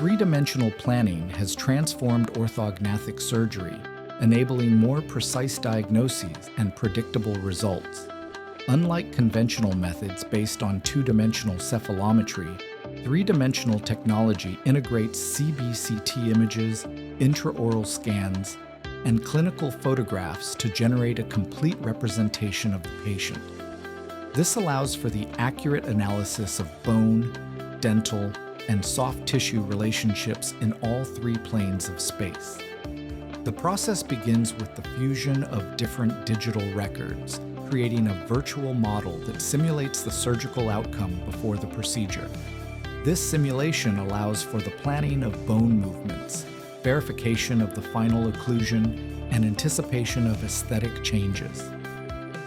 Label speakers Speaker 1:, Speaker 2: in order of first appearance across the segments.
Speaker 1: Three-dimensional planning has transformed orthognathic surgery, enabling more precise diagnoses and predictable results. Unlike conventional methods based on two-dimensional cephalometry, three-dimensional technology integrates CBCT images, intraoral scans, and clinical photographs to generate a complete representation of the patient. This allows for the accurate analysis of bone, dental, and soft tissue relationships in all three planes of space. The process begins with the fusion of different digital records, creating a virtual model that simulates the surgical outcome before the procedure. This simulation allows for the planning of bone movements, verification of the final occlusion, and anticipation of aesthetic changes.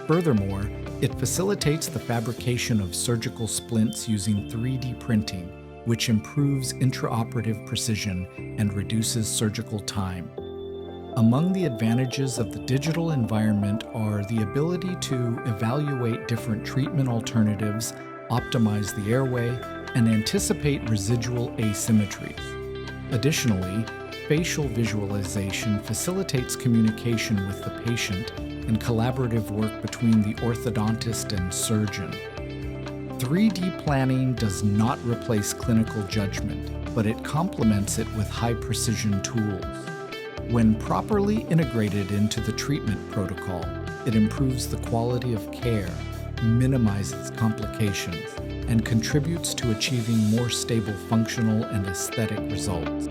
Speaker 1: Furthermore, it facilitates the fabrication of surgical splints using 3D printing, which improves intraoperative precision and reduces surgical time. Among the advantages of the digital environment are the ability to evaluate different treatment alternatives, optimize the airway, and anticipate residual asymmetries. Additionally, facial visualization facilitates communication with the patient and collaborative work between the orthodontist and surgeon. 3D planning does not replace clinical judgment, but it complements it with high-precision tools. When properly integrated into the treatment protocol, it improves the quality of care, minimizes complications, and contributes to achieving more stable functional and aesthetic results.